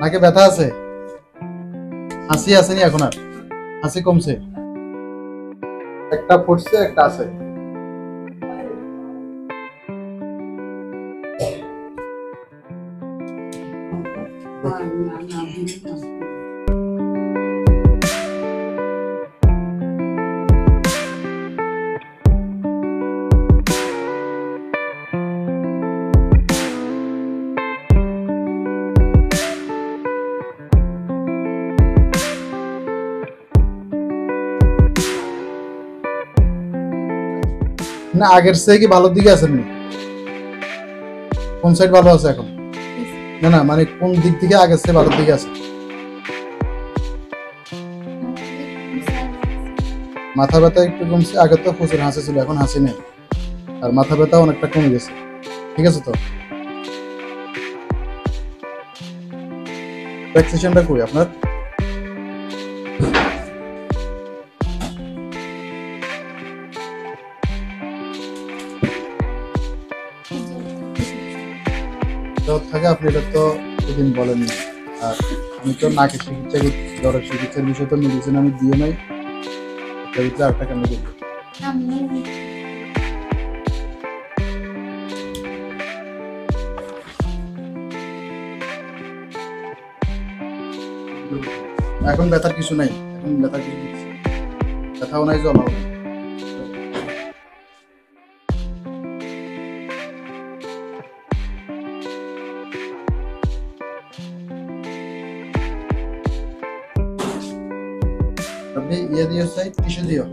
নাকে ব্যথা আছে? হাসি আসেনি এখন আর? হাসি কমছে? একটা ফুটছে, একটা আছে। না আগের চেয়ে কি ভালোর দিকে আছেন? কোন সাইড ভালো আছে এখন? না না, মানে কোন দিক থেকে আগের চেয়ে ভালোর দিকে আছে? মাথা ব্যথা একটু কমছে, আগে তো প্রচুর হাসি ছিল, এখন হাসি নেই, আর মাথা ব্যথা অনেকটা কমে গেছে। ঠিক আছে তো? ভ্যাকসিনেশনটা কই আপনার? জ্বর থাকে আপনি এটা তো সেদিন বলেন না। আর আমি তো নাকের চিকিৎসা করছি, জ্বরের চিকিৎসার বিষয়ে তো মেডিসিন আমি দিয়ে নাই, এর ভিতরে আরেকটা কেন করবো? এখন ব্যথার কিছু নাই, এখন ব্যথার কিছু নেই, ব্যথাও নাই, জ্বলাও নাই। আপনি ইয়ে দিও, সাইড কিসে দিও?